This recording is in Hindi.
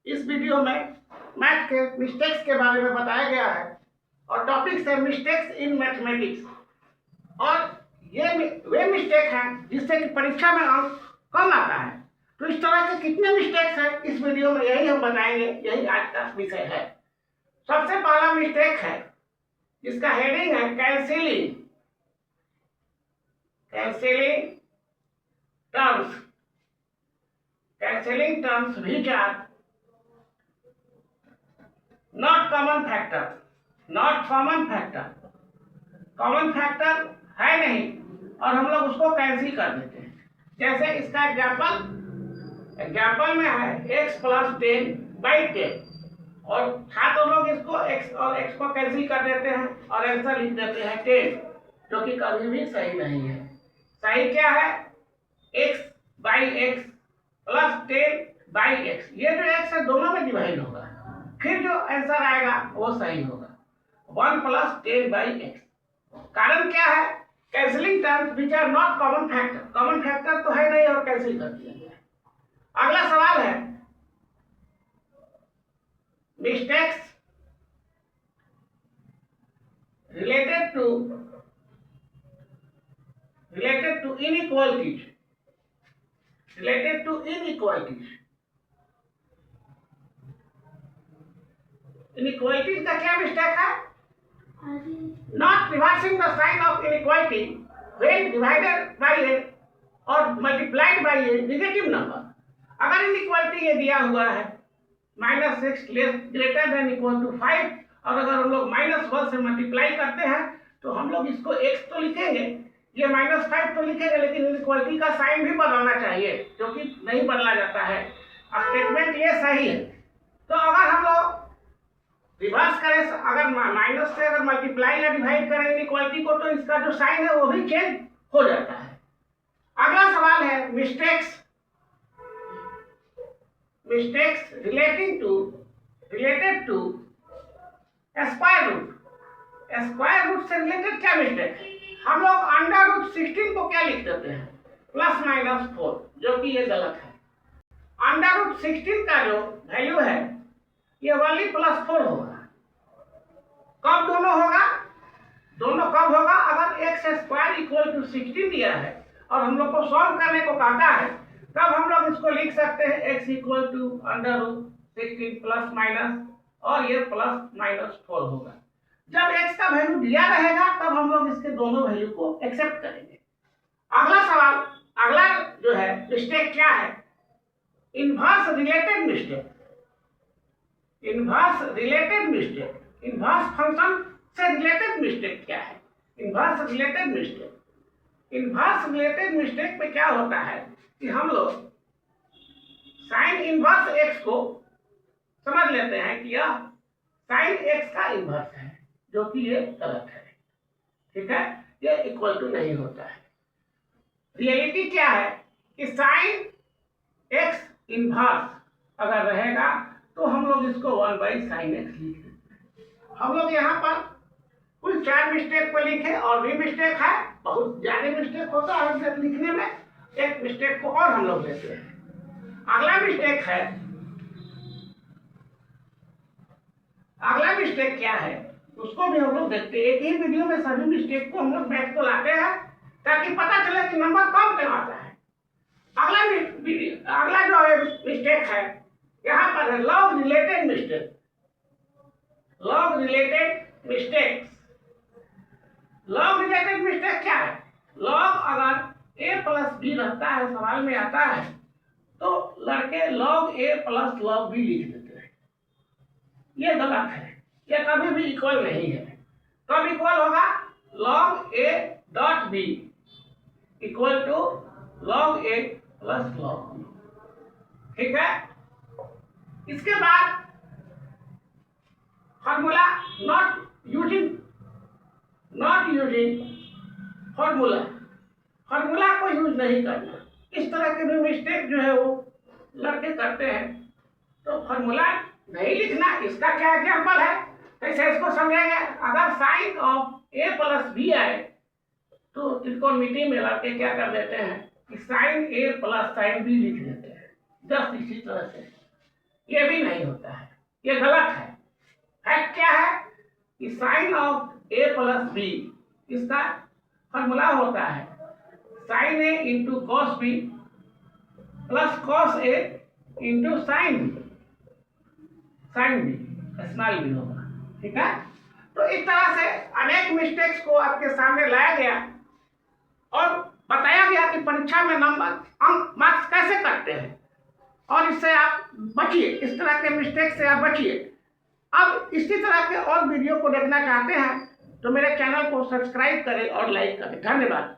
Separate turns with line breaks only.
इस वीडियो में मैथ के मिस्टेक्स के बारे में बताया गया है और टॉपिक्स है मिस्टेक्स इन मैथमेटिक्स। और ये वे मिस्टेक हैं जिससे कि परीक्षा में अंक कम आता है। तो इस तरह के कितने मिस्टेक्स हैं इस वीडियो में यही हम बताएंगे, यही आज का विषय है। सबसे पहला मिस्टेक है जिसका हेडिंग है cancelling terms. Cancelling terms which are not common factor. Common factor है नहीं और हम लोग उसको कैंसिल कर देते हैं। जैसे इसका एग्जाम्पल में है x + 10/10 और छात्र लोग इसको x और x को कैंसिल कर देते हैं और आंसर लिख देते हैं 10, जो कि कभी भी सही नहीं है। सही क्या है? x/x + 10/x। ये जो x है दोनों में डिवाइड होगा, फिर जो आंसर आएगा वो सही होगा 1 + 10/x। कारण क्या है? Cancelling terms which are not common factor. Common factor तो है नहीं और कैंसिल कर दिया गया। अगला सवाल है mistakes related to inequalities. Inequalities का क्या मिस्टेक है? Not reversing the sign of inequality when divided by a or multiplied by a negative number। अगर इनइक्वालिटी ये दिया हुआ है -6 > 5 और अगर हम लोग -1 से मल्टीप्लाई करते हैं तो हम लोग इसको x तो लिखेंगे, ये -5 तो लिखेंगे, लेकिन इनइक्वालिटी का साइन भी बदलना चाहिए, जो कि नहीं बदला जाता है। स्टेटमेंट ये सही है। तो अगर हम लोग रिवर्स करें, अगर माइनस से अगर मल्टीप्लाई या डिवाइड करें इनइक्वालिटी को, तो इसका जो साइन है वो भी चेंज हो जाता है। अगला सवाल है mistakes related to square root से रिलेटेड क्या मिस्टेक है? हम लोग √16 को क्या लिख देते हैं? ±4, जो कि ये गलत है। √16 का जो वैल्यू है ये वाली +4 होगा। कब दोनों होगा? दोनों कब होगा? अगर x² = 16 दिया है और हम लोग को सॉल्व करने को कहता है, तब हम लोग इसको लिख सकते हैं x = √16 ± और ये +-4 होगा। जब x का वैल्यू दिया रहेगा तब हम लोग इसके दोनों वैल्यू को एक्सेप्ट करेंगे। अगला सवाल, अगला जो है मिस्टेक क्या है? इनवर्स फंक्शन से रिलेटेड मिस्टेक क्या है? इनवर्स रिलेटेड मिस्टेक में क्या होता है कि हम लोग साइन इनवर्स x को समझ लेते हैं कि यह साइन x का इनवर्स है, जो कि ये गलत है। ठीक है, ये इक्वल टू नहीं होता है। रियलिटी क्या है कि साइन x इनवर्स अगर रहेगा तो हम लोग इसको 1/sin x लिख देते हैं। हम लोग यहाँ पर कुल 4 मिस्टेक को लिखे और भी मिस्टेक है, बहुत ज्यादा मिस्टेक होता है लिखने में, एक मिस्टेक को और हम लोग लेते हैं। अगला मिस्टेक क्या है उसको भी हम लोग देखते हैं। एक ही वीडियो में सभी मिस्टेक को हम लोग मैथ को लाते हैं ताकि पता चले कि नंबर कम क्यों आता है। अगला जो है मिस्टेक है यहाँ पर है log related mistakes. Log related mistake क्या है? लॉग अगर a + b रहता है, सवाल में आता है, तो लड़के log a + log b लिख देते हैं। ये गलत है, ये कभी भी इक्वल नहीं है। कब इक्वल होगा? log a.b = log a + log b। ठीक है। इसके बाद फॉर्मूला नॉट यूजिंग फॉर्मूला को यूज नहीं करना। इस तरह के भी मिस्टेक जो है वो लड़के करते हैं। तो फॉर्मूला नहीं लिखना, इसका क्या एग्जांपल है, कैसे इसको समझेंगे? अगर साइन ऑफ a + b आए तो त्रिकोणमिति में लड़के क्या कर देते हैं कि साइन a + sin b लिख देते हैं। जस्ट इसी तरह से ये भी नहीं होता है, ये गलत है। फैक्ट क्या है कि sine of A plus B, इसका फॉर्मूला होता है sine A into cos B plus cos A into sine B, sine B small B होगा, ठीक है। तो इस तरह से अनेक मिस्टेक्स को आपके सामने लाया गया और बताया गया कि परीक्षा में नंबर अंक मार्क्स कैसे कटते हैं, और इससे आप बचिए, इस तरह के मिस्टेक से आप बचिए। अब इसी तरह के और वीडियो को देखना चाहते हैं तो मेरे चैनल को सब्सक्राइब करें और लाइक करें। धन्यवाद।